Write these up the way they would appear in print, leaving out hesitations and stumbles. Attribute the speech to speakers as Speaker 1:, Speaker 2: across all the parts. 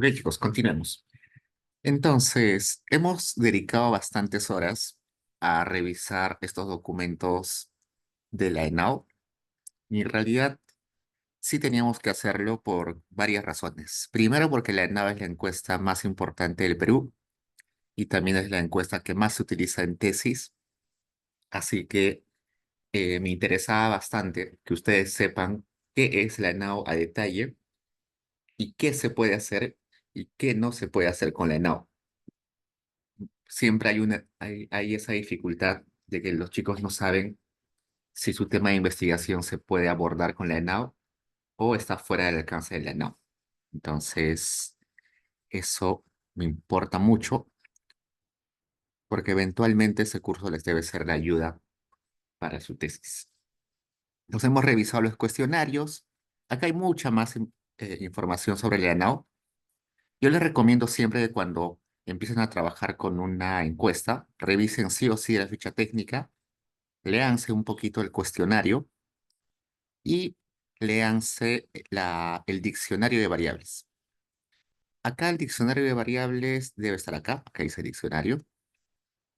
Speaker 1: Ok, chicos, continuemos. Entonces, hemos dedicado bastantes horas a revisar estos documentos de la ENAU y en realidad sí teníamos que hacerlo por varias razones. Primero, porque la ENAU es la encuesta más importante del Perú y también es la encuesta que más se utiliza en tesis, así que me interesaba bastante que ustedes sepan qué es la ENAU a detalle y qué se puede hacer y qué no se puede hacer con la ENAU. Siempre hay esa dificultad de que los chicos no saben si su tema de investigación se puede abordar con la ENAU o está fuera del alcance de la ENAU. Entonces, eso me importa mucho porque eventualmente ese curso les debe ser de ayuda para su tesis. Nos hemos revisado los cuestionarios. Acá hay mucha más información sobre la ENAU. Yo les recomiendo siempre que cuando empiecen a trabajar con una encuesta, revisen sí o sí la ficha técnica, léanse un poquito el cuestionario y léanse el diccionario de variables. Acá el diccionario de variables debe estar acá dice diccionario.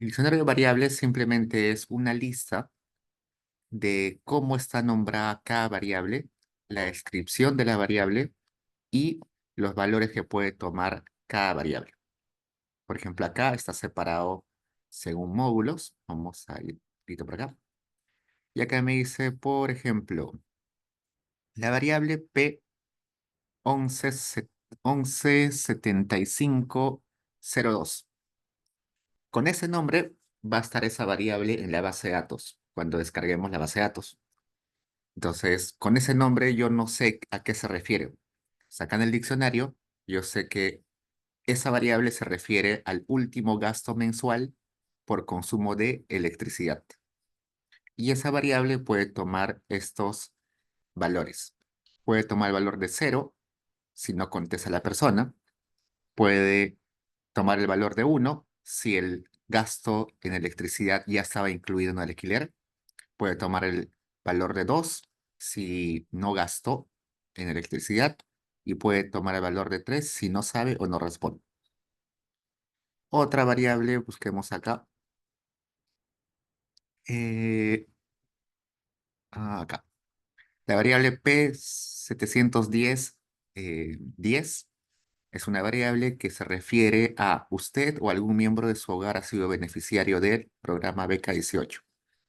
Speaker 1: El diccionario de variables simplemente es una lista de cómo está nombrada cada variable, la descripción de la variable y los valores que puede tomar cada variable. Por ejemplo, acá está separado según módulos. Vamos a ir un poquito por acá. Y acá me dice, por ejemplo, la variable P 117502. Con ese nombre va a estar esa variable en la base de datos, cuando descarguemos la base de datos. Entonces, con ese nombre yo no sé a qué se refiere. Sacan el diccionario, yo sé que esa variable se refiere al último gasto mensual por consumo de electricidad. Y esa variable puede tomar estos valores. Puede tomar el valor de 0 si no contesta la persona. Puede tomar el valor de 1 si el gasto en electricidad ya estaba incluido en el alquiler. Puede tomar el valor de 2 si no gastó en electricidad. Y puede tomar el valor de 3 si no sabe o no responde. Otra variable, busquemos acá. Eh, Acá. La variable P710, 10 es una variable que se refiere a usted o algún miembro de su hogar ha sido beneficiario del programa Beca 18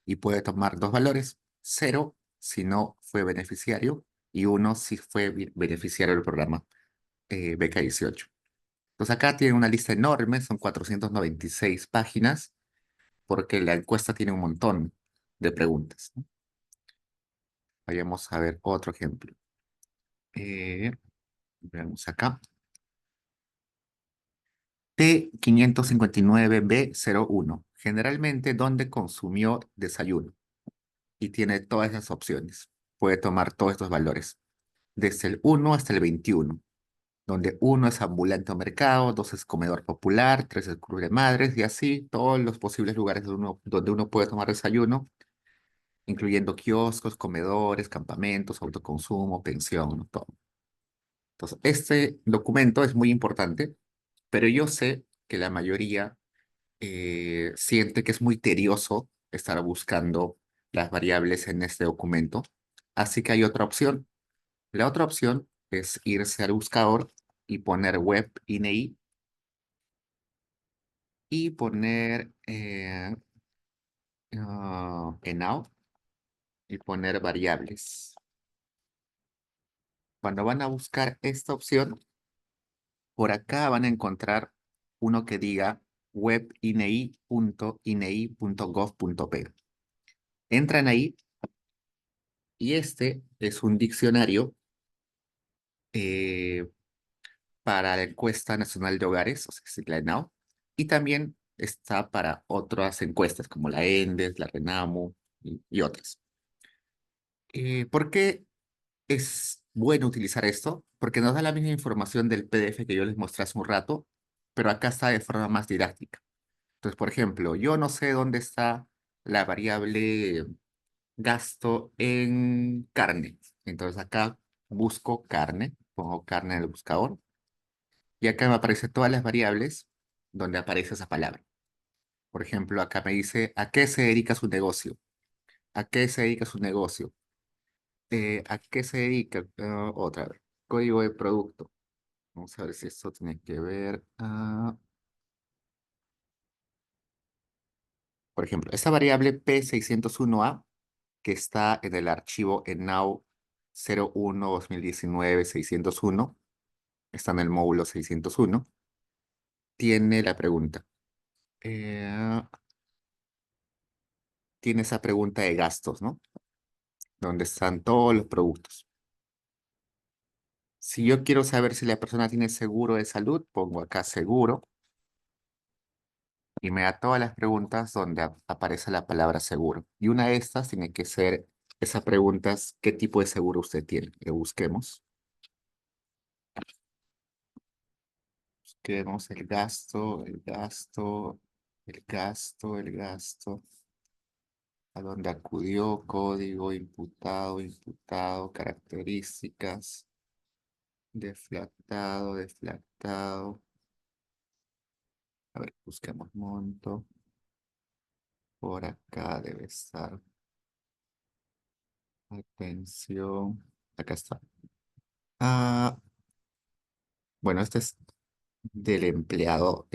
Speaker 1: y puede tomar dos valores, 0 si no fue beneficiario y 1 si fue beneficiario del programa Beca 18. Entonces acá tiene una lista enorme, son 496 páginas porque la encuesta tiene un montón de preguntas, ¿no? Vayamos a ver otro ejemplo. Eh, Veamos acá. T559B01. Generalmente, ¿dónde consumió desayuno? Y tiene todas esas opciones. Puede tomar todos estos valores. Desde el 1 hasta el 21. Donde 1 es ambulante o mercado, 2 es comedor popular, 3 es club de madres y así todos los posibles lugares donde uno puede tomar desayuno, incluyendo kioscos, comedores, campamentos, autoconsumo, pensión, ¿no? Todo. Entonces, este documento es muy importante, pero yo sé que la mayoría siente que es muy tedioso estar buscando las variables en este documento. Así que hay otra opción. La otra opción es irse al buscador y poner web INEI y poner ENAU y poner variables. Cuando van a buscar esta opción, por acá van a encontrar uno que diga webinei.inei.gov.p. Entran ahí y este es un diccionario eh, para la encuesta nacional de hogares, o sea, es la ENAU, y también está para otras encuestas como la ENDES, la RENAMO y otras. ¿Por qué es bueno utilizar esto? Porque nos da la misma información del PDF que yo les mostré hace un rato, pero acá está de forma más didáctica. Entonces, por ejemplo, yo no sé dónde está la variable gasto en carne. Entonces acá busco carne, pongo carne en el buscador Y acá me aparecen todas las variables donde aparece esa palabra. Por ejemplo, acá me dice, ¿a qué se dedica su negocio? ¿A qué se dedica su negocio? ¿A qué se dedica? Otra vez. Código de producto. Vamos a ver si esto tiene que ver. Por ejemplo, esta variable P601A que está en el archivo enau 01-2019-601, está en el módulo 601, tiene la pregunta. eh, Tiene esa pregunta de gastos, ¿no? Donde están todos los productos. Si yo quiero saber si la persona tiene seguro de salud, pongo acá seguro y me da todas las preguntas donde aparece la palabra seguro. Y una de estas tiene que ser esas preguntas, ¿qué tipo de seguro usted tiene? Le busquemos. Busquemos el gasto, el gasto, el gasto, el gasto. A dónde acudió, código, imputado, imputado, características, deflactado, deflactado. A ver, busquemos monto. Por acá debe estar. Atención. Acá está. Ah, bueno, este es del empleado,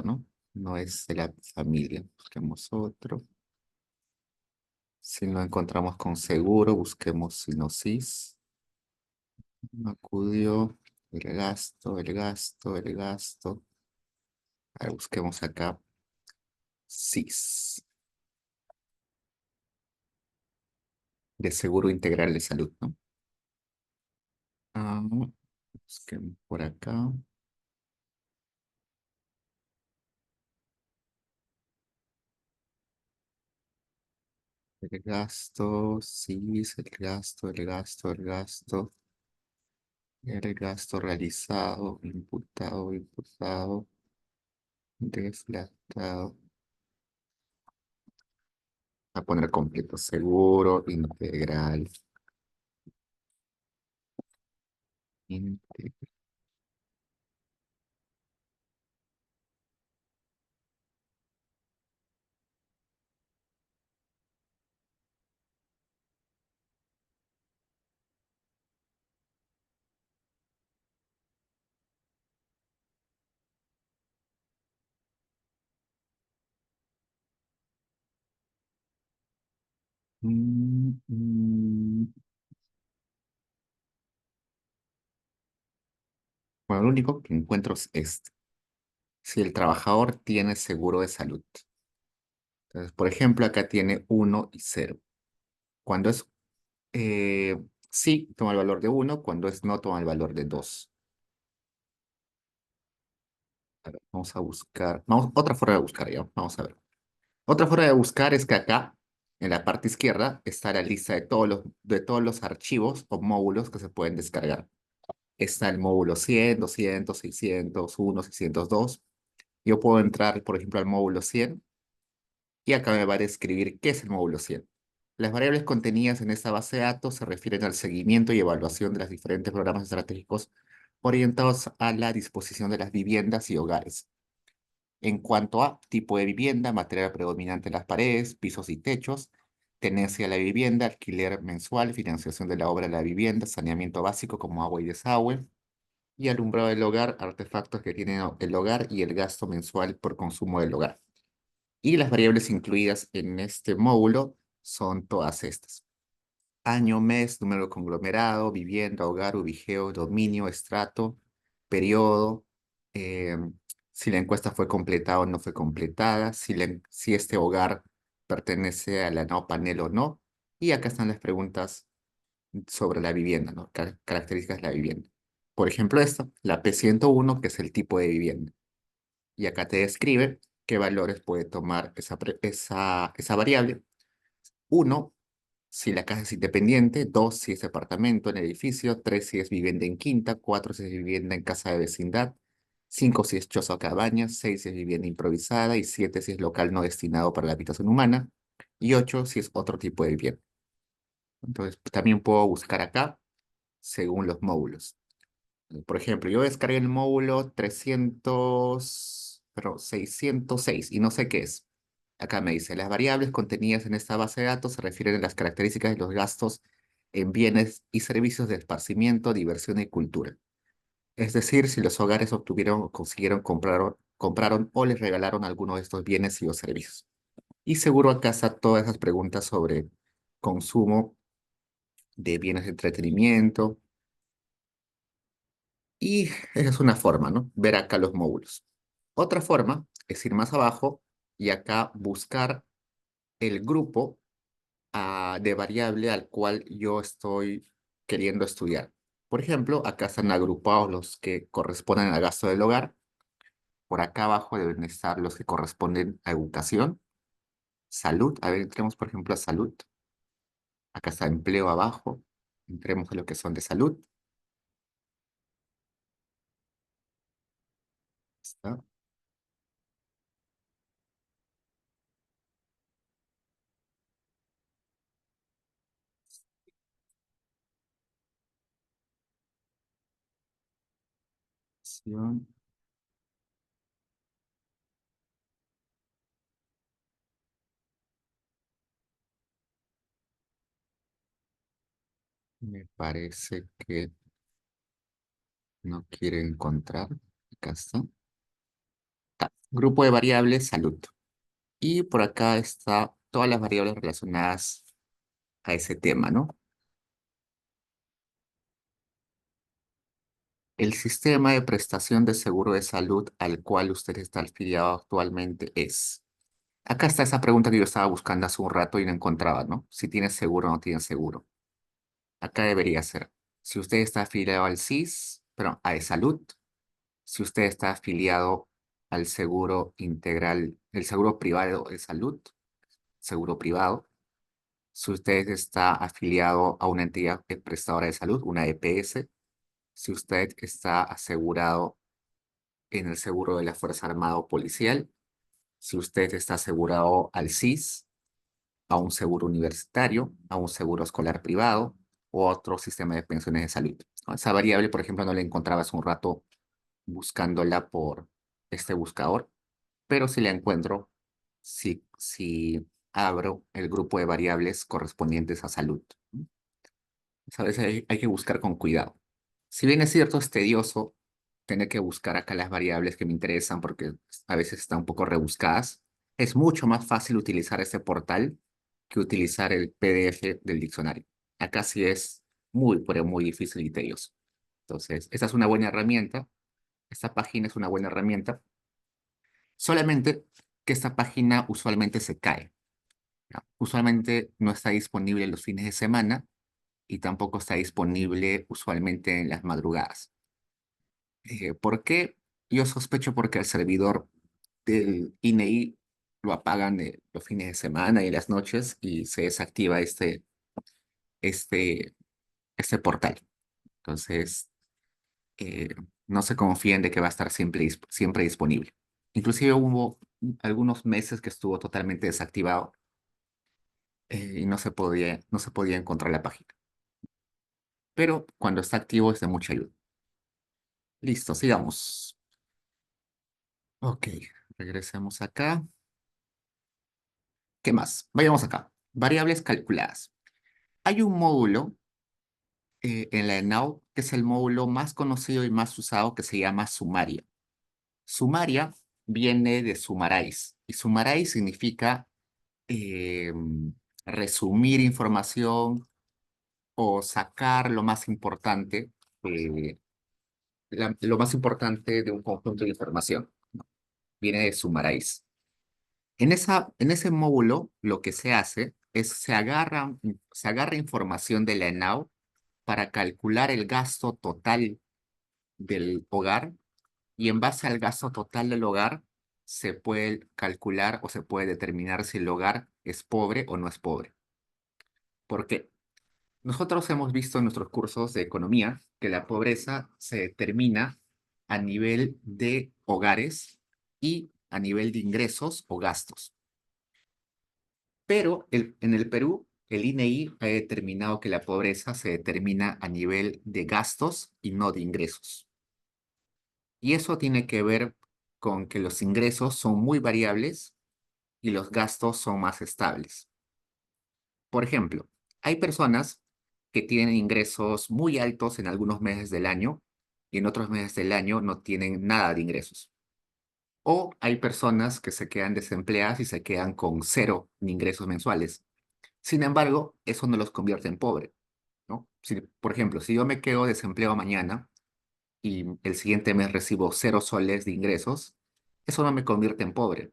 Speaker 1: ¿no? No es de la familia. Busquemos otro. Si no encontramos con seguro, busquemos sinosis. Acudió. El gasto, el gasto, el gasto. A ver, busquemos acá. SIS. De Seguro Integral de Salud, ¿no? Ah, busquemos por acá. El gasto, SIS, el gasto, el gasto, el gasto. El gasto realizado, imputado, imputado, deflactado. A poner completo, seguro, integral. inte- Mm, mm. Bueno, lo único que encuentro es este. Si el trabajador tiene seguro de salud. Entonces, por ejemplo, acá tiene 1 y 0. Cuando es sí, toma el valor de 1. Cuando es no, toma el valor de 2. A ver, vamos a buscar. Otra forma de buscar ya. Vamos a ver. Otra forma de buscar es que acá, en la parte izquierda, está la lista de todos los archivos o módulos que se pueden descargar. Está el módulo 100, 200, 601, 602. Yo puedo entrar, por ejemplo, al módulo 100 y acá me va a describir qué es el módulo 100. Las variables contenidas en esta base de datos se refieren al seguimiento y evaluación de los diferentes programas estratégicos orientados a la disposición de las viviendas y hogares. En cuanto a tipo de vivienda, material predominante en las paredes, pisos y techos, tenencia de la vivienda, alquiler mensual, financiación de la obra de la vivienda, saneamiento básico como agua y desagüe, y alumbrado del hogar, artefactos que tienen el hogar y el gasto mensual por consumo del hogar. Y las variables incluidas en este módulo son todas estas: año, mes, número de conglomerado, vivienda, hogar, ubigeo, dominio, estrato, periodo, eh, si la encuesta fue completada o no fue completada, si este hogar pertenece a la no panel o no. Y acá están las preguntas sobre la vivienda, ¿no? Características de la vivienda. Por ejemplo, esta, la P101, que es el tipo de vivienda. Y acá te describe qué valores puede tomar esa variable. Uno, si la casa es independiente; dos, si es departamento en edificio; tres, si es vivienda en quinta; cuatro, si es vivienda en casa de vecindad; cinco, si es choza o cabaña; seis, si es vivienda improvisada; y siete, si es local no destinado para la habitación humana; y ocho, si es otro tipo de vivienda. Entonces, también puedo buscar acá según los módulos. Por ejemplo, yo descargué el módulo 606 y no sé qué es. Acá me dice, las variables contenidas en esta base de datos se refieren a las características de los gastos en bienes y servicios de esparcimiento, diversión y cultura. Es decir, si los hogares obtuvieron o consiguieron compraron o les regalaron alguno de estos bienes y o servicios. Y seguro acá está todas esas preguntas sobre consumo de bienes de entretenimiento. Y esa es una forma, ¿no? Ver acá los módulos. Otra forma es ir más abajo y acá buscar el grupo de variable al cual yo estoy queriendo estudiar. Por ejemplo, acá están agrupados los que corresponden al gasto del hogar. Por acá abajo deben estar los que corresponden a educación, salud. A ver, entremos por ejemplo a salud. Acá está empleo abajo. Entremos a lo que son de salud. Está. Acción. Me parece que no quiere encontrar. Acá está. Grupo de variables, salud. Y por acá está todas las variables relacionadas a ese tema, ¿no? El sistema de prestación de seguro de salud al cual usted está afiliado actualmente es. Acá está esa pregunta que yo estaba buscando hace un rato y no encontraba, ¿no? Si tiene seguro o no tiene seguro. Acá debería ser. Si usted está afiliado al SIS, perdón, a de salud, si usted está afiliado al seguro integral, el seguro privado de salud, seguro privado, si usted está afiliado a una entidad prestadora de salud, una EPS, si usted está asegurado en el seguro de la Fuerza Armada o Policial, si usted está asegurado al SIS, a un seguro universitario, a un seguro escolar privado o otro sistema de pensiones de salud, ¿no? Esa variable, por ejemplo, no la encontraba hace un rato buscándola por este buscador, pero si la encuentro, si abro el grupo de variables correspondientes a salud. A veces hay que buscar con cuidado. Si bien es cierto, es tedioso tener que buscar acá las variables que me interesan porque a veces están un poco rebuscadas, es mucho más fácil utilizar este portal que utilizar el PDF del diccionario. Acá sí es muy, pero muy difícil y tedioso. Entonces, esta es una buena herramienta. Esta página es una buena herramienta. Solamente que esta página usualmente se cae, ¿no? Usualmente no está disponible los fines de semana y tampoco está disponible usualmente en las madrugadas. ¿Por qué? Yo sospecho porque el servidor del INEI lo apagan los fines de semana y las noches y se desactiva este, este portal. Entonces, eh, no se confíen de que va a estar siempre disponible. Inclusive hubo algunos meses que estuvo totalmente desactivado y no se podía encontrar la página. Pero cuando está activo es de mucha ayuda. Listo, sigamos. Ok, regresemos acá. ¿Qué más? Vayamos acá. Variables calculadas. Hay un módulo en la ENAU que es el módulo más conocido y más usado que se llama Sumaria. Sumaria viene de summarize y summarize significa eh, resumir información o sacar lo más importante, eh, lo más importante de un conjunto de información, ¿no? Viene de summarize. En ese módulo, lo que se hace es se agarra información de la ENAU para calcular el gasto total del hogar y en base al gasto total del hogar se puede calcular o se puede determinar si el hogar es pobre o no es pobre. Porque nosotros hemos visto en nuestros cursos de economía que la pobreza se determina a nivel de hogares y a nivel de ingresos o gastos. Pero en el Perú El INEI ha determinado que la pobreza se determina a nivel de gastos y no de ingresos. Y eso tiene que ver con que los ingresos son muy variables y los gastos son más estables. Por ejemplo, hay personas que tienen ingresos muy altos en algunos meses del año y en otros meses del año no tienen nada de ingresos. O hay personas que se quedan desempleadas y se quedan con cero de ingresos mensuales. Sin embargo, eso no los convierte en pobre, ¿no? Si, por ejemplo, si yo me quedo desempleado mañana y el siguiente mes recibo 0 soles de ingresos, eso no me convierte en pobre.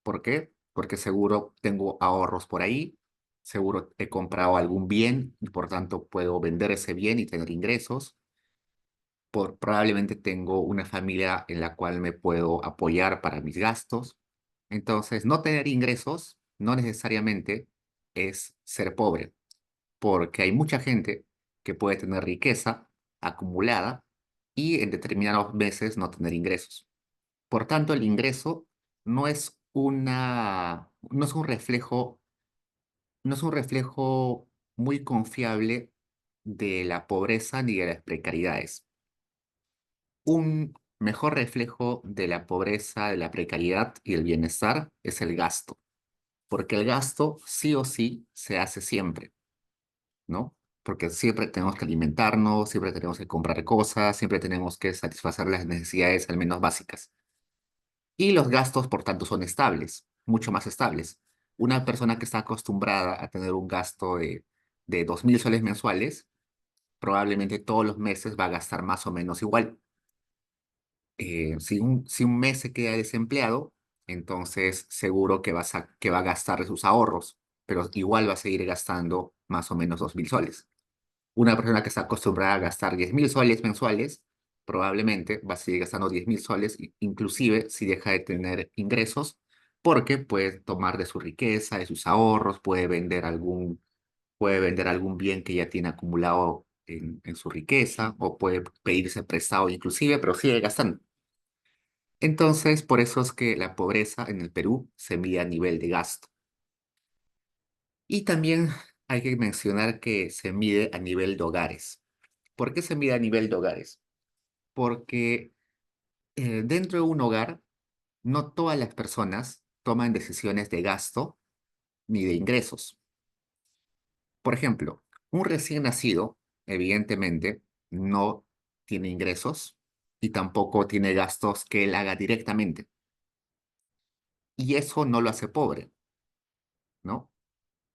Speaker 1: ¿Por qué? Porque seguro tengo ahorros por ahí, seguro he comprado algún bien y por tanto puedo vender ese bien y tener ingresos. Probablemente tengo una familia en la cual me puedo apoyar para mis gastos. Entonces, no tener ingresos no necesariamente es ser pobre, porque hay mucha gente que puede tener riqueza acumulada y en determinados meses no tener ingresos. Por tanto, el ingreso no es no es un reflejo, no es un reflejo muy confiable de la pobreza ni de las precariedades. Un mejor reflejo de la pobreza, de la precariedad y el bienestar es el gasto, porque el gasto sí o sí se hace siempre, ¿no? Porque siempre tenemos que alimentarnos, siempre tenemos que comprar cosas, siempre tenemos que satisfacer las necesidades al menos básicas. Y los gastos, por tanto, son estables, mucho más estables. Una persona que está acostumbrada a tener un gasto de 2.000 soles mensuales, probablemente todos los meses va a gastar más o menos igual. Si un mes se queda desempleado, entonces seguro que va a gastar de sus ahorros, pero igual va a seguir gastando más o menos 2.000 soles. Una persona que está acostumbrada a gastar 10.000 soles mensuales, probablemente va a seguir gastando 10.000 soles, inclusive si deja de tener ingresos, porque puede tomar de su riqueza, de sus ahorros, puede vender algún bien que ya tiene acumulado en su riqueza, o puede pedirse prestado inclusive, pero sigue gastando. Entonces, por eso es que la pobreza en el Perú se mide a nivel de gasto. Y también hay que mencionar que se mide a nivel de hogares. ¿Por qué se mide a nivel de hogares? Porque dentro de un hogar, no todas las personas toman decisiones de gasto ni de ingresos. Por ejemplo, un recién nacido, evidentemente, no tiene ingresos y tampoco tiene gastos que él haga directamente. Y eso no lo hace pobre, ¿no?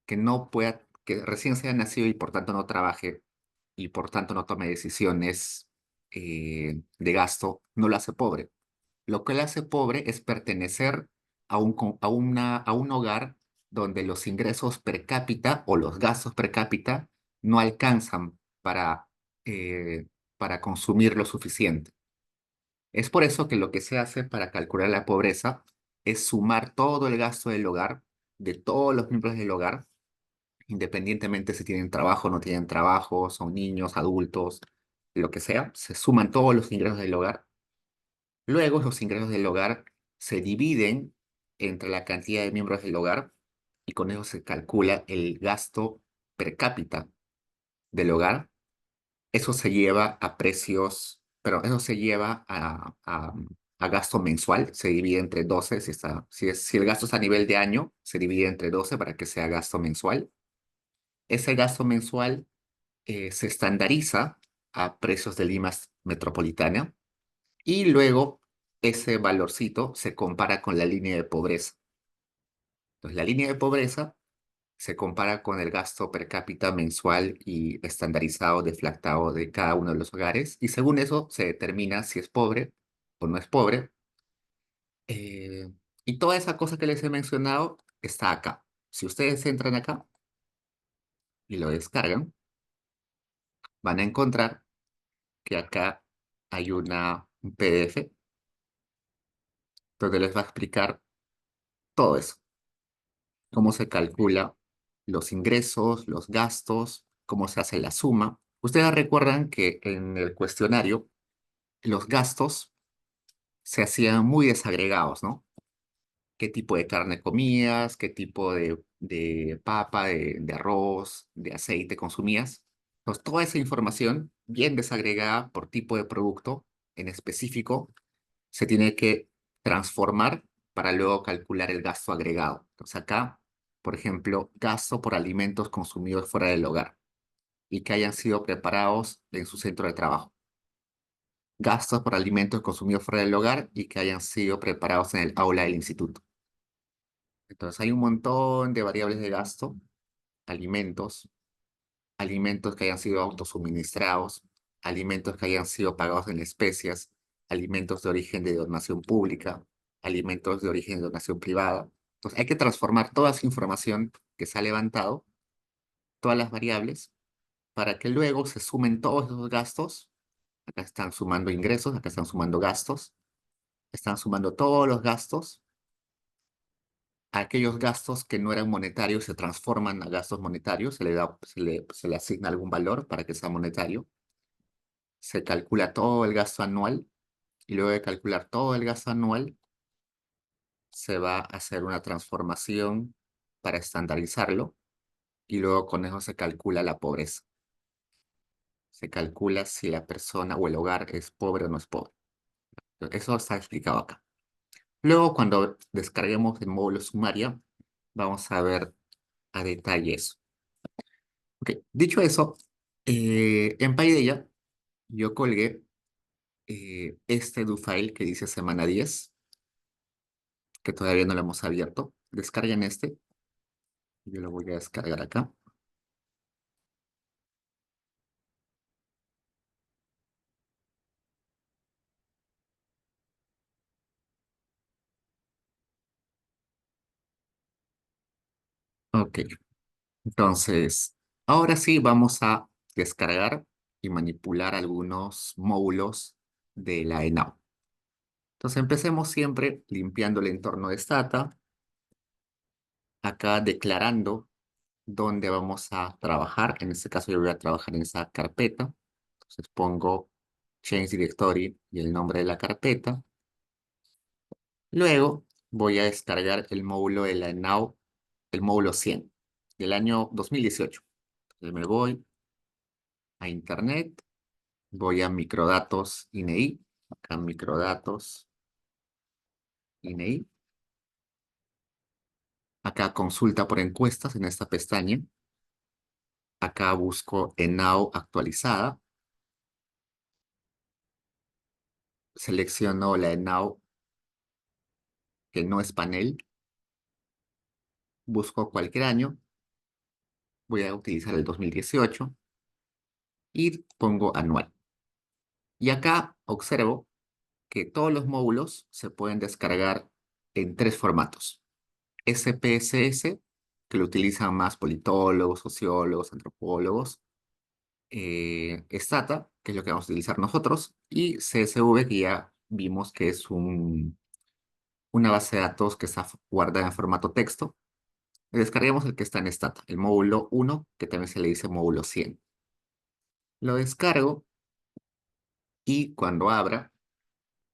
Speaker 1: Que no pueda, que recién sea nacido y por tanto no trabaje y por tanto no tome decisiones de gasto, no lo hace pobre. Lo que lo hace pobre es pertenecer a un hogar donde los ingresos per cápita o los gastos per cápita no alcanzan eh, para consumir lo suficiente. Es por eso que lo que se hace para calcular la pobreza es sumar todo el gasto del hogar, de todos los miembros del hogar, independientemente si tienen trabajo o no tienen trabajo, son niños, adultos, lo que sea, se suman todos los ingresos del hogar. Luego, los ingresos del hogar se dividen entre la cantidad de miembros del hogar y con eso se calcula el gasto per cápita del hogar. Eso se lleva a precios, pero eso se lleva a gasto mensual, se divide entre 12 si el gasto es a nivel de año, se divide entre 12 para que sea gasto mensual. Ese gasto mensual se estandariza a precios de Lima metropolitana y luego ese valorcito se compara con la línea de pobreza. Entonces, la línea de pobreza se compara con el gasto per cápita mensual y estandarizado, deflactado de cada uno de los hogares, y según eso se determina si es pobre o no es pobre. Eh, y toda esa cosa que les he mencionado está acá. Si ustedes entran acá y lo descargan, van a encontrar que acá hay un PDF donde les va a explicar todo eso, cómo se calcula los ingresos, los gastos, cómo se hace la suma. Ustedes recuerdan que en el cuestionario los gastos se hacían muy desagregados, ¿no? qué tipo de carne comías, qué tipo de papa, de arroz, de aceite consumías. Entonces, toda esa información, bien desagregada por tipo de producto en específico, se tiene que transformar para luego calcular el gasto agregado. Entonces, acá, por ejemplo, gasto por alimentos consumidos fuera del hogar y que hayan sido preparados en su centro de trabajo. Gastos por alimentos consumidos fuera del hogar y que hayan sido preparados en el aula del instituto. Entonces hay un montón de variables de gasto, alimentos, alimentos que hayan sido autosuministrados, alimentos que hayan sido pagados en especias, alimentos de origen de donación pública, alimentos de origen de donación privada. Entonces hay que transformar toda esa información que se ha levantado, todas las variables, para que luego se sumen todos esos gastos. Acá están sumando ingresos, acá están sumando gastos, están sumando todos los gastos. Aquellos gastos que no eran monetarios se transforman a gastos monetarios, se le asigna algún valor para que sea monetario, se calcula todo el gasto anual y luego de calcular todo el gasto anual se va a hacer una transformación para estandarizarlo y luego con eso se calcula la pobreza. Se calcula si la persona o el hogar es pobre o no es pobre. Eso está explicado acá. Luego, cuando descarguemos el módulo sumaria, vamos a ver a detalle eso. Ok, dicho eso, en Paideia yo colgué este do file que dice semana 10, que todavía no lo hemos abierto. Descarguen este, yo lo voy a descargar acá. Ok, entonces, ahora sí vamos a descargar y manipular algunos módulos de la ENAU. Entonces empecemos siempre limpiando el entorno de Stata, acá declarando dónde vamos a trabajar. En este caso yo voy a trabajar en esa carpeta. Entonces pongo Change Directory y el nombre de la carpeta. Luego voy a descargar el módulo de la NAO, el módulo 100 del año 2018. Entonces me voy a Internet, voy a microdatos INEI, acá microdatos INEI. Acá consulta por encuestas en esta pestaña. Acá busco ENAO actualizada. Selecciono la ENAO que no es panel. Busco cualquier año. Voy a utilizar el 2018 y pongo anual. Y acá observo que todos los módulos se pueden descargar en tres formatos. SPSS, que lo utilizan más politólogos, sociólogos, antropólogos. Stata, que es lo que vamos a utilizar nosotros. Y CSV, que ya vimos que es una base de datos que está guardada en formato texto. Descarguemos el que está en Stata, el módulo 1, que también se le dice módulo 100. Lo descargo y cuando abra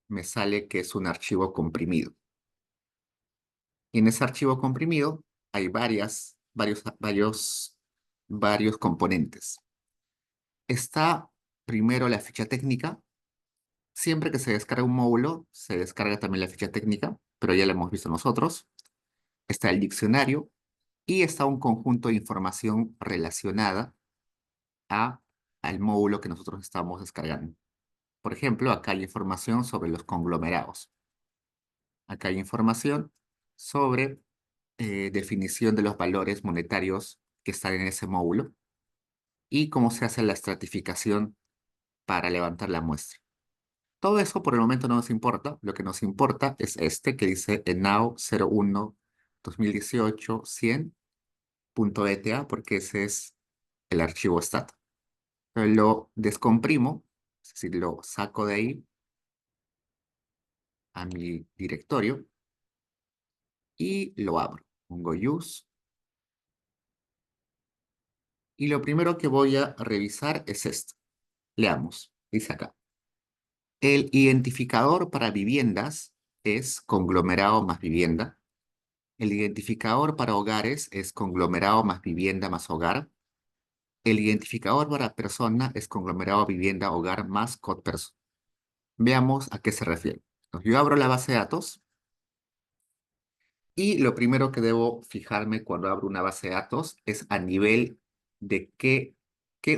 Speaker 1: me sale que es un archivo comprimido. Y en ese archivo comprimido hay varios componentes. Está primero la ficha técnica. Siempre que se descarga un módulo, se descarga también la ficha técnica, pero ya la hemos visto nosotros. Está el diccionario y está un conjunto de información relacionada a, al módulo que nosotros estamos descargando. Por ejemplo, acá hay información sobre los conglomerados. Acá hay información sobre definición de los valores monetarios que están en ese módulo y cómo se hace la estratificación para levantar la muestra. Todo eso por el momento no nos importa. Lo que nos importa es este que dice ENAU 01 2018 100.eta porque ese es el archivo stat. Lo descomprimo, es decir, lo saco de ahí a mi directorio y lo abro. Pongo use y lo primero que voy a revisar es esto. Leamos, dice acá. El identificador para viviendas es conglomerado más vivienda. El identificador para hogares es conglomerado más vivienda más hogar. El identificador para persona es conglomerado vivienda hogar más code Veamos a qué se refiere. Entonces, yo abro la base de datos y lo primero que debo fijarme cuando abro una base de datos es a nivel de qué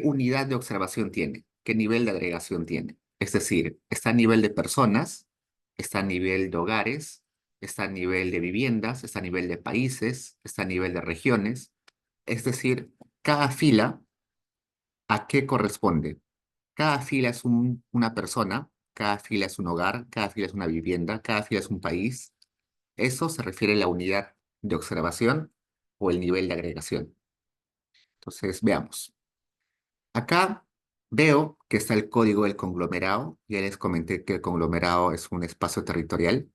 Speaker 1: unidad de observación tiene, qué nivel de agregación tiene. Es decir, está a nivel de personas, está a nivel de hogares, está a nivel de viviendas, está a nivel de países, está a nivel de regiones. Es decir, cada fila, ¿a qué corresponde? Cada fila es una persona, cada fila es un hogar, cada fila es una vivienda, cada fila es un país. Eso se refiere a la unidad de observación o el nivel de agregación. Entonces, veamos. Acá veo que está el código del conglomerado. Ya les comenté que el conglomerado es un espacio territorial.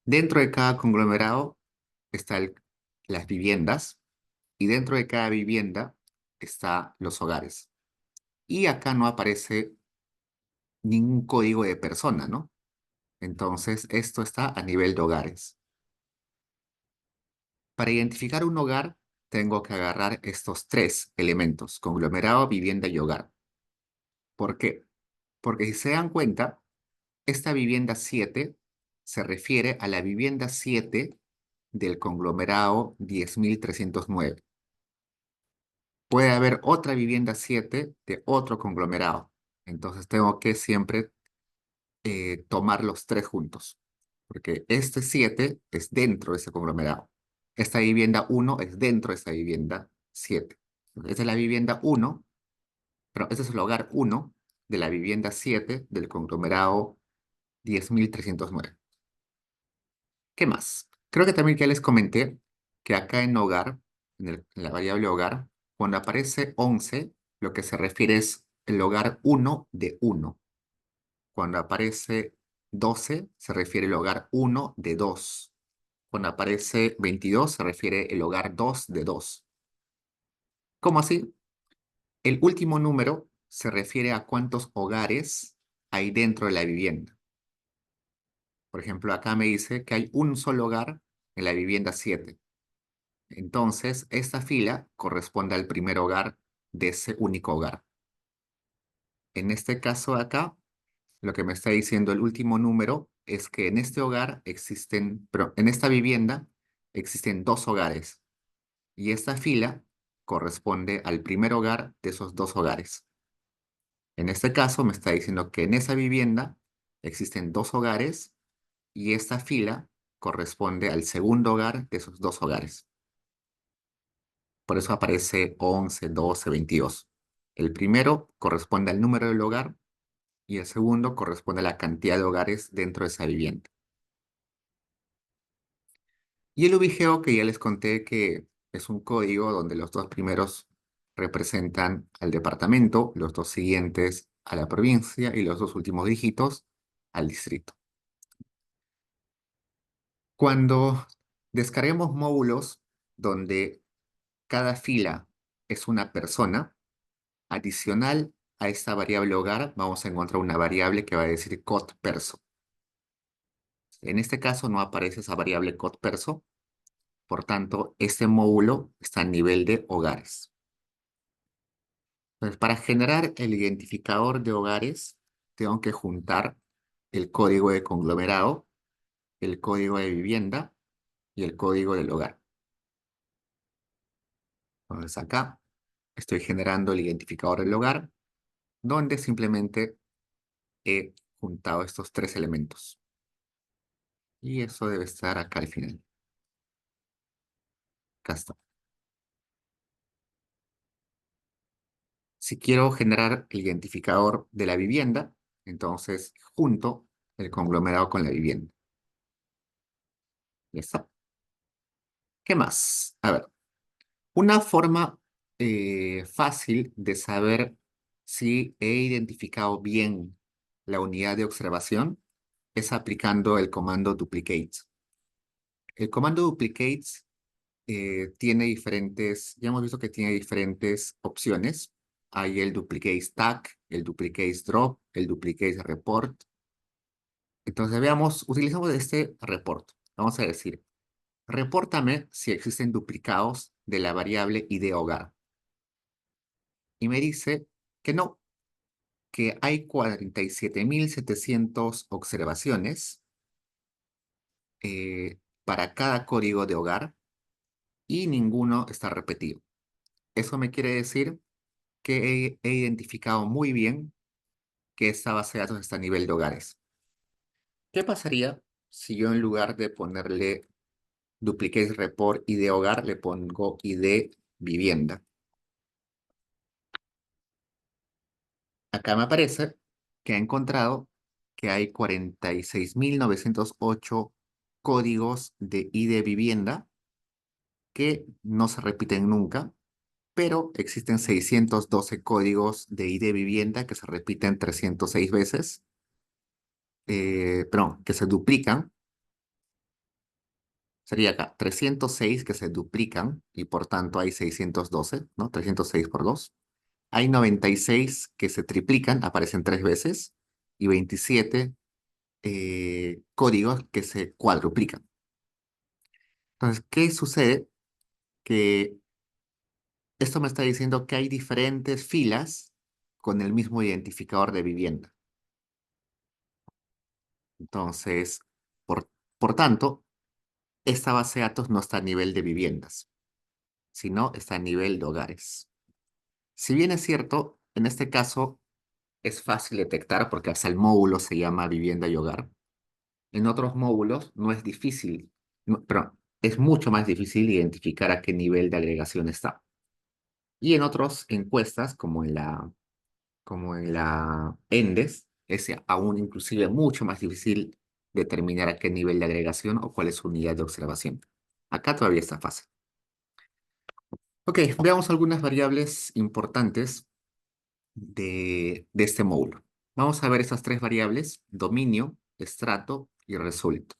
Speaker 1: Dentro de cada conglomerado están las viviendas y dentro de cada vivienda están los hogares. Y acá no aparece ningún código de persona, ¿no? Entonces, esto está a nivel de hogares. Para identificar un hogar, tengo que agarrar estos tres elementos, conglomerado, vivienda y hogar. ¿Por qué? Porque si se dan cuenta, esta vivienda 7 se refiere a la vivienda 7 del conglomerado 10.309. Puede haber otra vivienda 7 de otro conglomerado. Entonces tengo que siempre tomar los tres juntos, porque este 7 es dentro de ese conglomerado. Esta vivienda uno es dentro de esta vivienda 7. Esta es la vivienda uno, pero este es el hogar uno de la vivienda 7 del conglomerado 10.309. ¿Qué más? Creo que también ya les comenté que acá en hogar, en la variable hogar, cuando aparece 11, lo que se refiere es el hogar uno de uno. Cuando aparece 12, se refiere el hogar uno de 2. Cuando aparece 22, se refiere el hogar 2 de 2. ¿Cómo así? El último número se refiere a cuántos hogares hay dentro de la vivienda. Por ejemplo, acá me dice que hay un solo hogar en la vivienda 7. Entonces, esta fila corresponde al primer hogar de ese único hogar. En este caso de acá, lo que me está diciendo el último número es que en este hogar existen, pero en esta vivienda existen dos hogares y esta fila corresponde al primer hogar de esos dos hogares. En este caso me está diciendo que en esa vivienda existen dos hogares y esta fila corresponde al segundo hogar de esos dos hogares. Por eso aparece 11, 12, 22. El primero corresponde al número del hogar y el segundo corresponde a la cantidad de hogares dentro de esa vivienda. Y el ubigeo que ya les conté que es un código donde los dos primeros representan al departamento, los dos siguientes a la provincia y los dos últimos dígitos al distrito. Cuando descarguemos módulos donde cada fila es una persona, adicional a esta variable hogar, vamos a encontrar una variable que va a decir code_perso. En este caso no aparece esa variable code_perso, por tanto, este módulo está a nivel de hogares. Entonces, para generar el identificador de hogares, tengo que juntar el código de conglomerado, el código de vivienda y el código del hogar. Entonces, acá estoy generando el identificador del hogar, donde simplemente he juntado estos tres elementos. Y eso debe estar acá al final. Acá está. Si quiero generar el identificador de la vivienda, entonces junto el conglomerado con la vivienda. Ya está. ¿Qué más? A ver, una forma fácil de saber si he identificado bien la unidad de observación es aplicando el comando duplicate. El comando duplicate tiene diferentes, ya hemos visto que tiene diferentes opciones. Hay el duplicate stack, el duplicate drop, el duplicate report. Entonces veamos, utilizamos este report. Vamos a decir, repórtame si existen duplicados de la variable ID hogar. Y me dice que no, que hay 47.700 observaciones para cada código de hogar y ninguno está repetido. Eso me quiere decir que he identificado muy bien que esta base de datos está a nivel de hogares. ¿Qué pasaría si yo en lugar de ponerle duplicate report ID hogar, le pongo ID vivienda? Acá me aparece que ha encontrado que hay 46.908 códigos de ID vivienda que no se repiten nunca, pero existen 612 códigos de ID vivienda que se repiten 306 veces, perdón, que se duplican. Sería acá 306 que se duplican y por tanto hay 612, ¿no? 306 por 2. Hay 96 que se triplican, aparecen 3 veces, y 27 códigos que se cuadruplican. Entonces, ¿qué sucede? Que esto me está diciendo que hay diferentes filas con el mismo identificador de vivienda. Entonces, por, por tanto, esta base de datos no está a nivel de viviendas, sino está a nivel de hogares. Si bien es cierto, en este caso es fácil detectar porque hasta el módulo se llama vivienda y hogar. En otros módulos no es difícil, pero es mucho más difícil identificar a qué nivel de agregación está. Y en otras encuestas, como en la ENDES, es aún inclusive mucho más difícil determinar a qué nivel de agregación o cuál es su unidad de observación. Acá todavía está fácil. Ok, veamos algunas variables importantes de este módulo. Vamos a ver estas tres variables: dominio, estrato y result.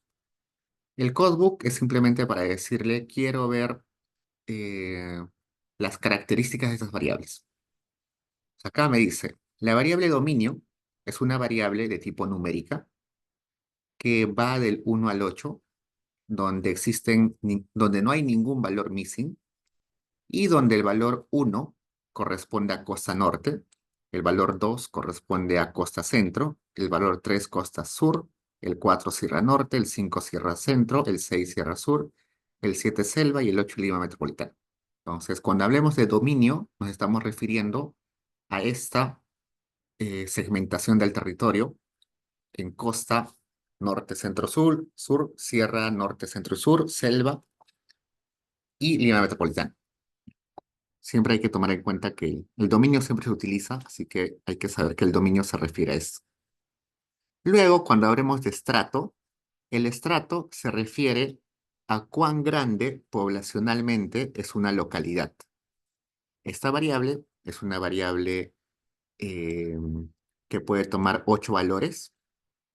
Speaker 1: El codebook es simplemente para decirle, quiero ver eh, las características de estas variables. Acá me dice, la variable dominio es una variable de tipo numérica que va del 1 al 8, donde no hay ningún valor missing y donde el valor 1 corresponde a costa norte, el valor 2 corresponde a costa centro, el valor 3 costa sur, el 4 sierra norte, el 5 sierra centro, el 6 sierra sur, el 7 selva y el 8 Lima metropolitana. Entonces, cuando hablemos de dominio, nos estamos refiriendo a esta segmentación del territorio en costa norte, centro, sur, sur, sierra, norte, centro y sur, selva y Lima metropolitana. Siempre hay que tomar en cuenta que el dominio siempre se utiliza, así que hay que saber que el dominio se refiere a esto. Luego, cuando hablemos de estrato, el estrato se refiere a cuán grande poblacionalmente es una localidad. Esta variable es una variable eh, que puede tomar 8 valores.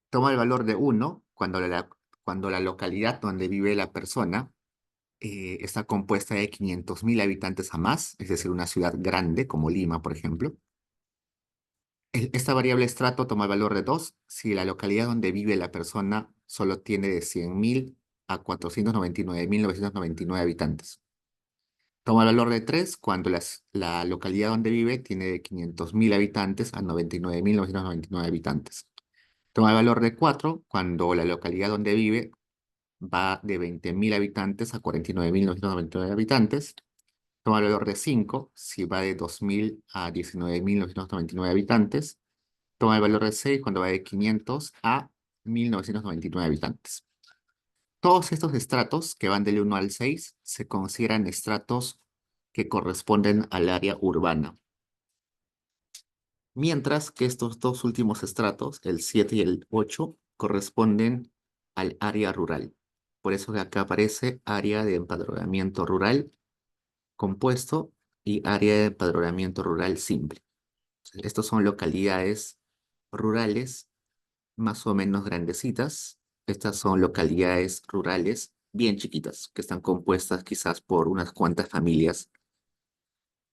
Speaker 1: Toma el valor de 1 cuando la localidad donde vive la persona está compuesta de 500.000 habitantes a más, es decir, una ciudad grande como Lima, por ejemplo. Esta variable estrato toma el valor de 2 si la localidad donde vive la persona solo tiene de 100.000 a 499.999 habitantes. Toma el valor de 3 cuando la localidad donde vive tiene de 500.000 habitantes a 99.999 habitantes. Toma el valor de 4 cuando la localidad donde vive va de 20.000 habitantes a 49.999 habitantes. Toma el valor de 5 si va de 2.000 a 19.999 habitantes. Toma el valor de 6 cuando va de 500 a 1.999 habitantes. Todos estos estratos que van del 1 al 6 se consideran estratos que corresponden al área urbana. Mientras que estos dos últimos estratos, el 7 y el 8, corresponden al área rural. Por eso que acá aparece área de empadronamiento rural compuesto y área de empadronamiento rural simple. Estos son localidades rurales más o menos grandecitas. Estas son localidades rurales bien chiquitas, que están compuestas quizás por unas cuantas familias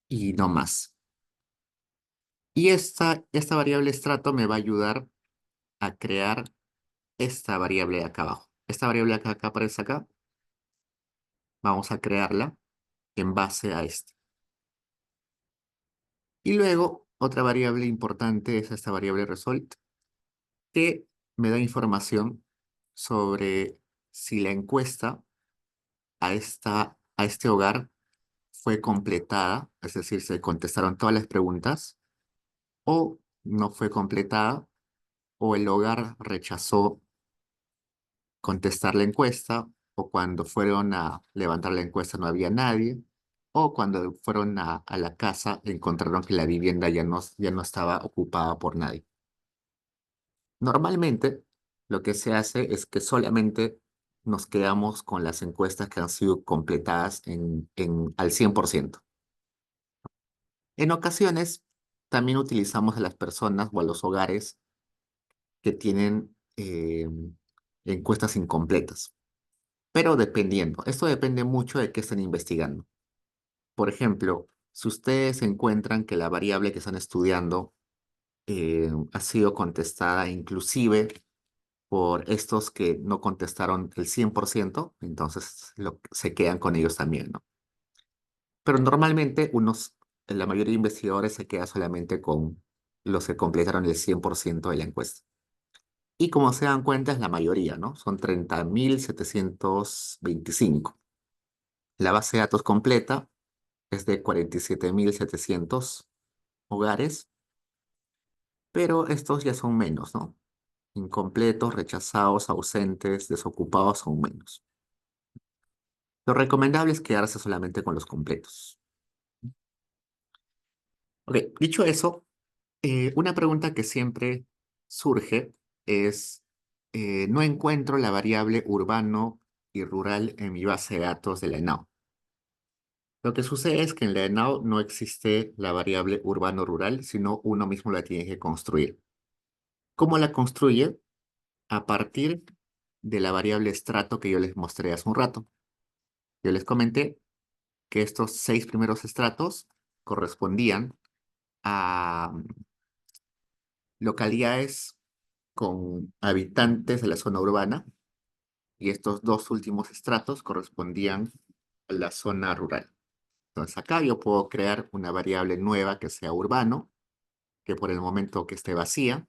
Speaker 1: y no más. Y esta variable estrato me va a ayudar a crear esta variable de acá abajo. Esta variable acá aparece acá Vamos a crearla en base a este. Y luego, otra variable importante es esta variable result, que me da información sobre si la encuesta a este hogar fue completada, es decir, se contestaron todas las preguntas, o no fue completada, o el hogar rechazó contestar la encuesta, o cuando fueron a levantar la encuesta no había nadie, o cuando fueron a la casa encontraron que la vivienda ya no estaba ocupada por nadie. Normalmente, lo que se hace es que solamente nos quedamos con las encuestas que han sido completadas al 100%. En ocasiones, también utilizamos a las personas o a los hogares que tienen encuestas incompletas, pero dependiendo. Esto depende mucho de qué estén investigando. Por ejemplo, si ustedes encuentran que la variable que están estudiando ha sido contestada inclusive por estos que no contestaron el 100%, entonces se quedan con ellos también, ¿no? Pero normalmente la mayoría de investigadores se queda solamente con los que completaron el 100% de la encuesta. Y como se dan cuenta, es la mayoría, ¿no? Son 30.725. La base de datos completa es de 47.700 hogares, pero estos ya son menos, ¿no? Incompletos, rechazados, ausentes, desocupados son menos. Lo recomendable es quedarse solamente con los completos. Ok, dicho eso, una pregunta que siempre surge es, no encuentro la variable urbano y rural en mi base de datos de la ENAU. Lo que sucede es que en la ENAU no existe la variable urbano-rural, sino uno mismo la tiene que construir. ¿Cómo la construye? A partir de la variable estrato que yo les mostré hace un rato. Yo les comenté que estos 6 primeros estratos correspondían a localidades con habitantes de la zona urbana y estos dos últimos estratos correspondían a la zona rural. Entonces acá yo puedo crear una variable nueva que sea urbano, que por el momento que esté vacía,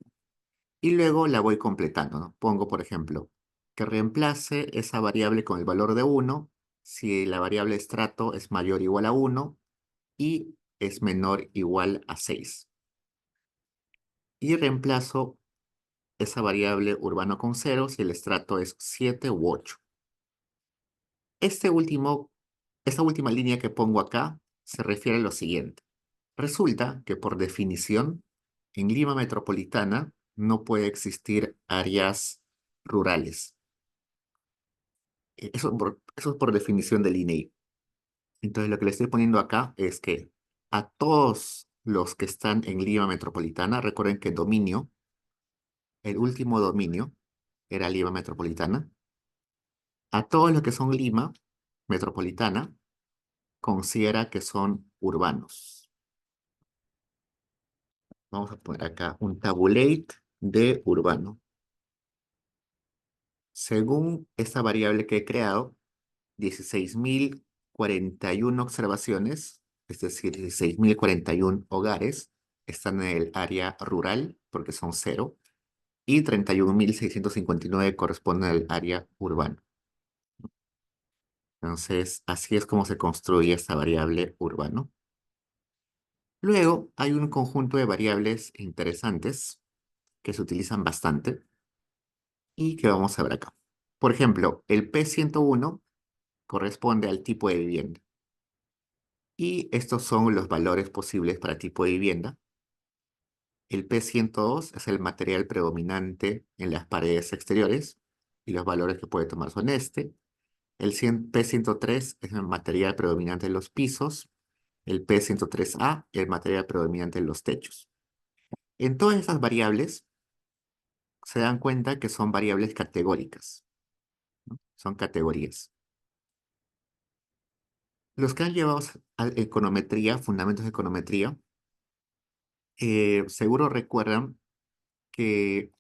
Speaker 1: y luego la voy completando, ¿no? Pongo, por ejemplo, que reemplace esa variable con el valor de 1 si la variable estrato es mayor o igual a 1 y es menor o igual a 6. Y reemplazo esa variable urbano con 0 si el estrato es 7 u 8. Este último, esta última línea que pongo acá se refiere a lo siguiente. Resulta que por definición, en Lima Metropolitana no puede existir áreas rurales. Eso es por definición del INEI. Entonces lo que le estoy poniendo acá es que a todos los que están en Lima Metropolitana, recuerden que dominio, el último dominio era Lima Metropolitana, a todos los que son Lima Metropolitana, considera que son urbanos. Vamos a poner acá un tabulate de urbano. Según esta variable que he creado, 16.041 observaciones, es decir, 16.041 hogares, están en el área rural, porque son cero, y 31.659 corresponden al área urbana. Entonces, así es como se construye esta variable urbano. Luego, hay un conjunto de variables interesantes que se utilizan bastante y que vamos a ver acá. Por ejemplo, el P101 corresponde al tipo de vivienda. Y estos son los valores posibles para tipo de vivienda. El P102 es el material predominante en las paredes exteriores y los valores que puede tomar son este. El P103 es el material predominante en los pisos. El P103A el material predominante en los techos. En todas estas variables se dan cuenta que son variables categóricas, ¿no? Son categorías. Los que han llevado a econometría, fundamentos de econometría, seguro recuerdan que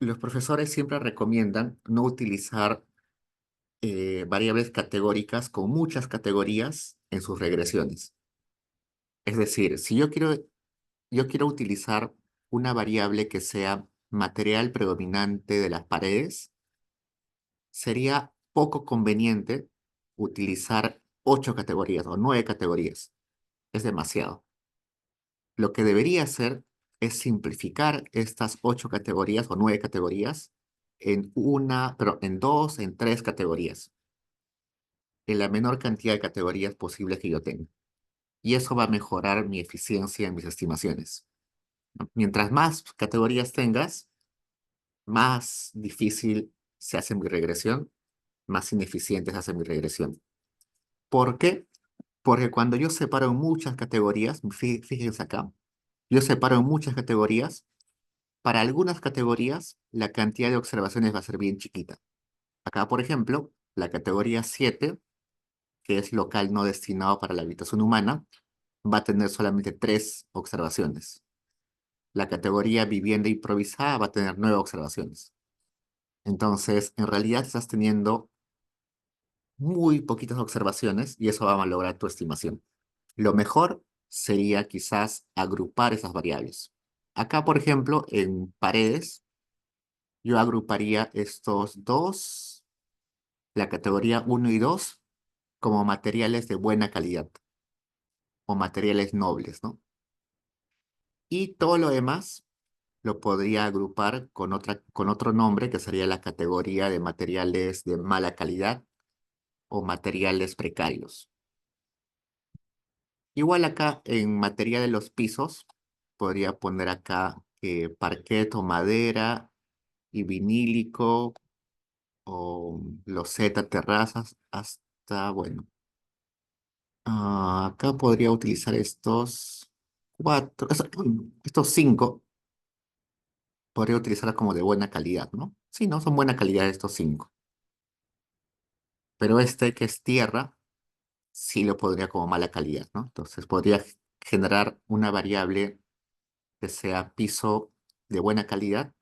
Speaker 1: los profesores siempre recomiendan no utilizar variables categóricas con muchas categorías en sus regresiones. Es decir, si yo quiero utilizar una variable que sea material predominante de las paredes, sería poco conveniente utilizar 8 categorías o 9 categorías. Es demasiado. Lo que debería hacer es simplificar estas 8 categorías o 9 categorías pero en dos, en 3 categorías, en la menor cantidad de categorías posibles que yo tenga. Y eso va a mejorar mi eficiencia en mis estimaciones, ¿no? Mientras más categorías tengas, más difícil se hace mi regresión, más ineficiente se hace mi regresión. ¿Por qué? Porque cuando yo separo en muchas categorías, fíjense acá, yo separo en muchas categorías, para algunas categorías la cantidad de observaciones va a ser bien chiquita. Acá, por ejemplo, la categoría 7, que es local no destinado para la habitación humana, va a tener solamente 3 observaciones. La categoría vivienda improvisada va a tener 9 observaciones. Entonces, en realidad estás teniendo muy poquitas observaciones y eso va a malograr tu estimación. Lo mejor sería quizás agrupar esas variables. Acá, por ejemplo, en paredes, yo agruparía estos dos, la categoría uno y 2 como materiales de buena calidad o materiales nobles, ¿no? Y todo lo demás lo podría agrupar con otro nombre que sería la categoría de materiales de mala calidad o materiales precarios. Igual acá en materia de los pisos, podría poner acá parquet o madera y vinílico o loseta, terrazas, hasta, bueno, acá podría utilizar estos cuatro, estos 5, podría utilizar como de buena calidad, ¿no? Sí, ¿no? Son buena calidad estos 5. Pero este que es tierra, sí lo podría como mala calidad, ¿no? Entonces podría generar una variable que sea piso de buena calidad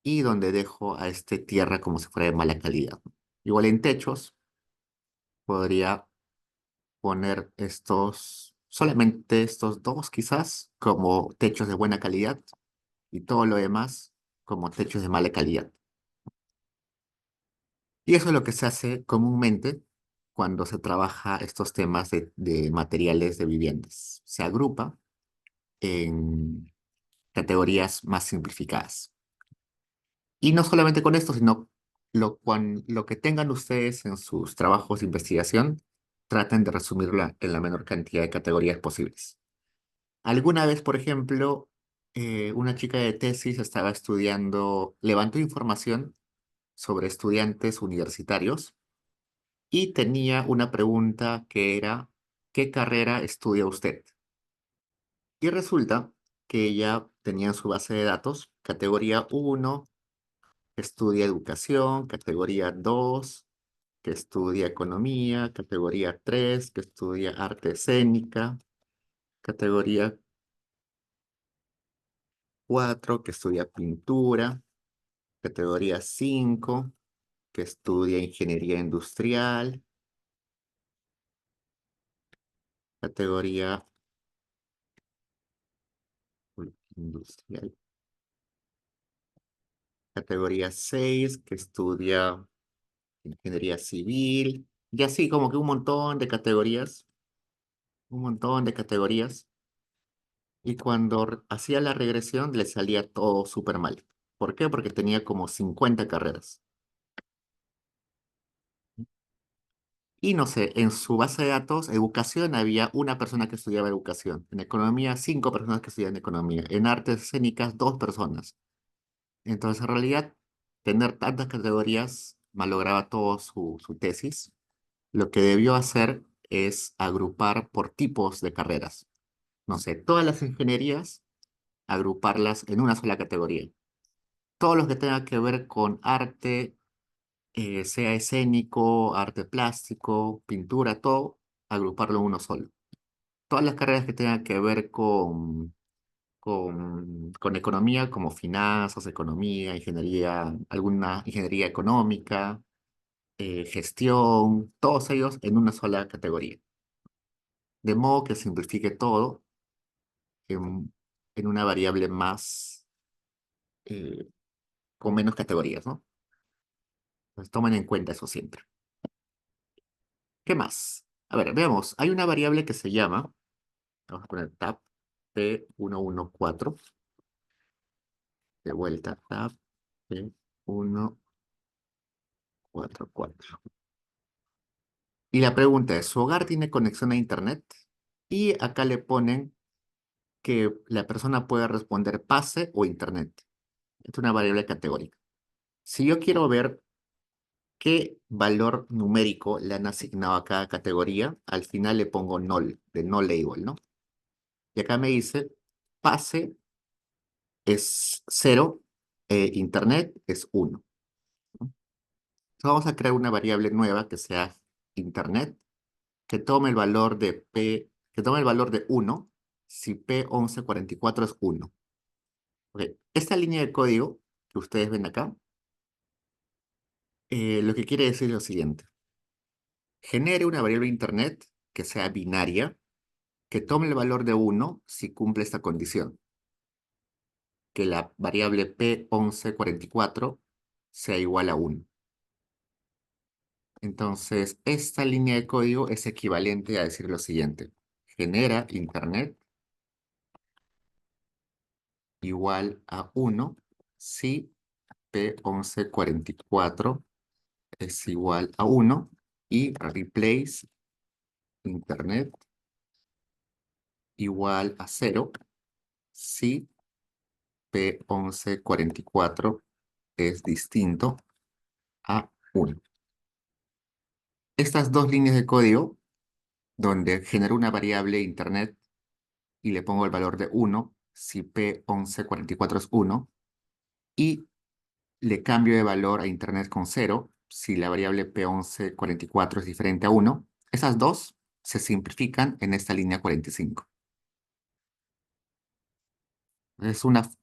Speaker 1: y donde dejo a este tierra como si fuera de mala calidad, ¿no? Igual en techos podría poner solamente estos dos quizás como techos de buena calidad y todo lo demás como techos de mala calidad. Y eso es lo que se hace comúnmente cuando se trabaja estos temas de materiales de viviendas. Se agrupa en categorías más simplificadas. Y no solamente con esto, sino lo que tengan ustedes en sus trabajos de investigación, traten de resumirla en la menor cantidad de categorías posibles. Alguna vez, por ejemplo, una chica de tesis estaba estudiando, levantó información sobre estudiantes universitarios y tenía una pregunta que era, ¿qué carrera estudia usted? Y resulta que ella tenía en su base de datos categoría uno que estudia educación, categoría 2 que estudia economía, categoría 3 que estudia arte escénica, categoría 4 que estudia pintura, categoría 5 que estudia ingeniería industrial, categoría industrial, categoría 6 que estudia ingeniería civil, y así como que un montón de categorías, un montón de categorías. Y cuando hacía la regresión le salía todo súper mal. ¿Por qué? Porque tenía como 50 carreras. Y no sé, en su base de datos, educación, había una persona que estudiaba educación. En economía, 5 personas que estudian economía. En artes escénicas, 2 personas. Entonces, en realidad, tener tantas categorías malograba todo su tesis. Lo que debió hacer es agrupar por tipos de carreras. No sé, todas las ingenierías, agruparlas en una sola categoría. Todo lo que tenga que ver con arte, sea escénico, arte plástico, pintura, todo, agruparlo en uno solo. Todas las carreras que tengan que ver con con economía como finanzas, economía, ingeniería, alguna ingeniería económica, gestión, todos ellos en una sola categoría. De modo que simplifique todo en, en una variable más, eh, con menos categorías, ¿no? Pues tomen en cuenta eso siempre. ¿Qué más? A ver, veamos. Hay una variable que se llama, vamos a poner tab P114, de vuelta, tab P144. Y la pregunta es, ¿su hogar tiene conexión a Internet? Y acá le ponen que la persona puede responder pase o Internet. Es una variable categórica. Si yo quiero ver qué valor numérico le han asignado a cada categoría, al final le pongo null, de no label, ¿no? Y acá me dice, pase es 0, Internet es 1. ¿No? Entonces vamos a crear una variable nueva que sea Internet, que tome el valor de que tome el valor de 1 si P1144 es 1. Ok, esta línea de código que ustedes ven acá, lo que quiere decir es lo siguiente. Genere una variable Internet que sea binaria, que tome el valor de 1 si cumple esta condición, que la variable P1144 sea igual a 1. Entonces, esta línea de código es equivalente a decir lo siguiente. Genera Internet igual a 1 si P1144 es igual a 1 y replace Internet igual a 0 si P1144 es distinto a 1. Estas dos líneas de código, donde genero una variable Internet y le pongo el valor de 1 si P1144 es 1, y le cambio de valor a Internet con 0 si la variable P1144 es diferente a 1, esas dos se simplifican en esta línea 45.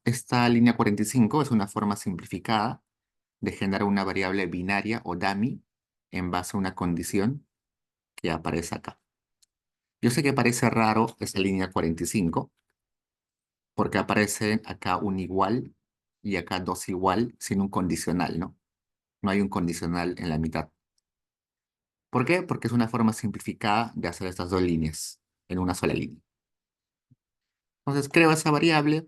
Speaker 1: Esta línea 45 es una forma simplificada de generar una variable binaria o dummy en base a una condición que aparece acá. Yo sé que parece raro esta línea 45 porque aparece acá un igual y acá dos igual sin un condicional, ¿no? No hay un condicional en la mitad. ¿Por qué? Porque es una forma simplificada de hacer estas dos líneas en una sola línea. Entonces creo esa variable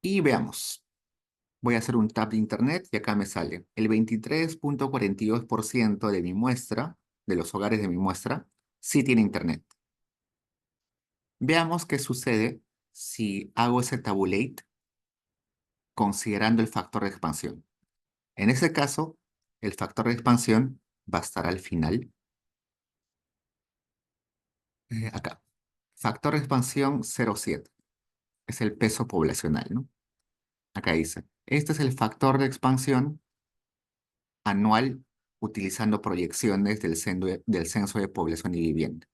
Speaker 1: y veamos. Voy a hacer un tab de internet y acá me sale el 23.42% de mi muestra, de los hogares de mi muestra, sí tiene internet. Veamos qué sucede si hago ese tabulate considerando el factor de expansión. En ese caso, el factor de expansión va a estar al final. Acá. Factor de expansión 0,7. Es el peso poblacional, ¿no? Acá dice, este es el factor de expansión anual utilizando proyecciones del censo de población y vivienda.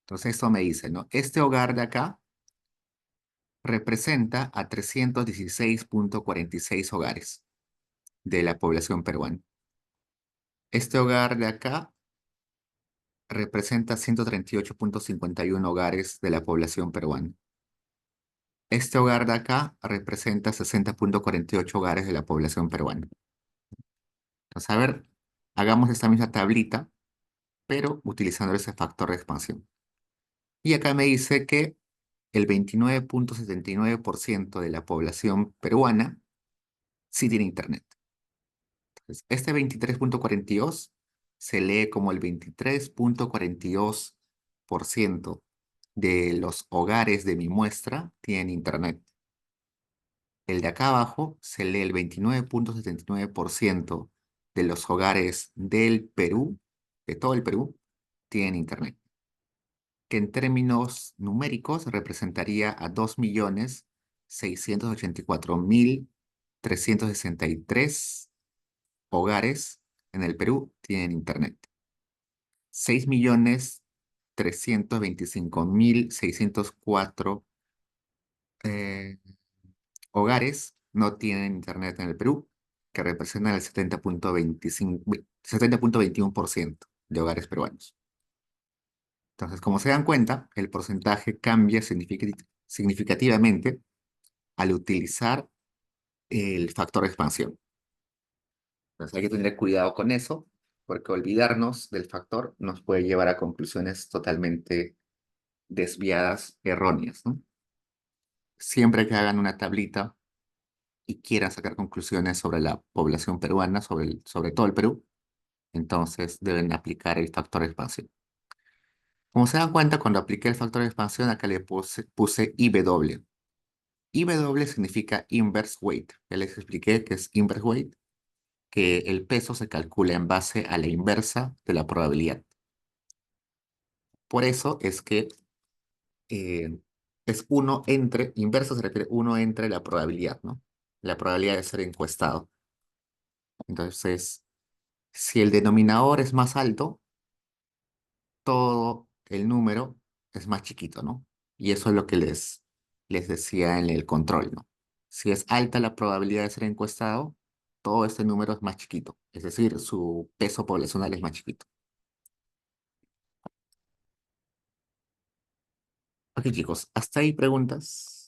Speaker 1: Entonces esto me dice, ¿no? Este hogar de acá representa a 316.46 hogares de la población peruana. Este hogar de acá representa 138.51 hogares de la población peruana. Este hogar de acá representa 60.48 hogares de la población peruana. Entonces, a ver, hagamos esta misma tablita, pero utilizando ese factor de expansión. Y acá me dice que el 29.79% de la población peruana sí tiene internet. Entonces, este 23.42 se lee como el 23.42% de los hogares de mi muestra tienen internet. El de acá abajo se lee el 29.79% de los hogares del Perú, de todo el Perú, tienen internet, que en términos numéricos representaría a 2.684.363 hogares en el Perú tienen internet. 6.325.604 eh, hogares no tienen internet en el Perú, que representan el 70,21% de hogares peruanos. Entonces, como se dan cuenta, el porcentaje cambia significativamente al utilizar el factor de expansión. Entonces, hay que tener cuidado con eso, porque olvidarnos del factor nos puede llevar a conclusiones totalmente desviadas, erróneas, ¿no? Siempre que hagan una tablita y quieran sacar conclusiones sobre la población peruana, sobre todo el Perú, entonces deben aplicar el factor de expansión. Como se dan cuenta, cuando apliqué el factor de expansión, acá le puse IW. IW significa inverse weight. Ya les expliqué que es inverse weight, que el peso se calcula en base a la inversa de la probabilidad. Por eso es que eh, es uno entre, inverso se refiere uno entre la probabilidad, ¿no? La probabilidad de ser encuestado. Entonces, si el denominador es más alto, todo el número es más chiquito, ¿no? Y eso es lo que les decía en el control, ¿no? Si es alta la probabilidad de ser encuestado, todo este número es más chiquito, es decir, su peso poblacional es más chiquito. Ok, chicos, hasta ahí preguntas.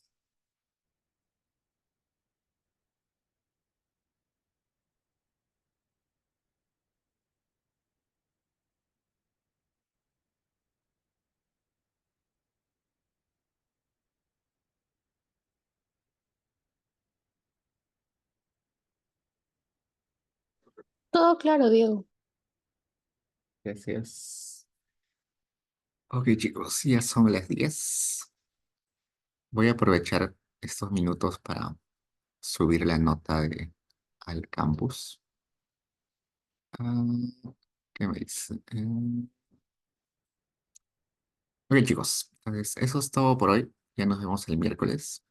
Speaker 2: Todo claro, Diego.
Speaker 1: Gracias. Ok, chicos, ya son las 10. Voy a aprovechar estos minutos para subir la nota al campus. Ah, ¿qué me dice? Ok, chicos, entonces eso es todo por hoy. Ya nos vemos el miércoles.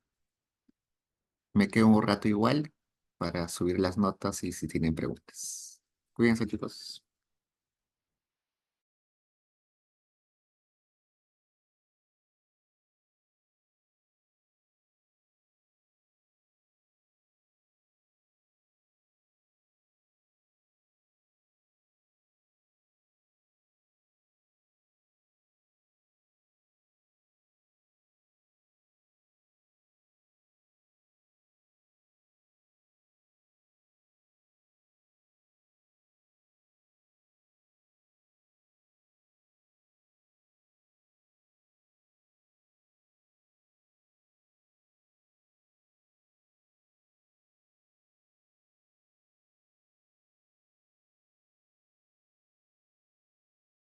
Speaker 1: Me quedo un rato igual para subir las notas y si tienen preguntas. Cuídense, chicos.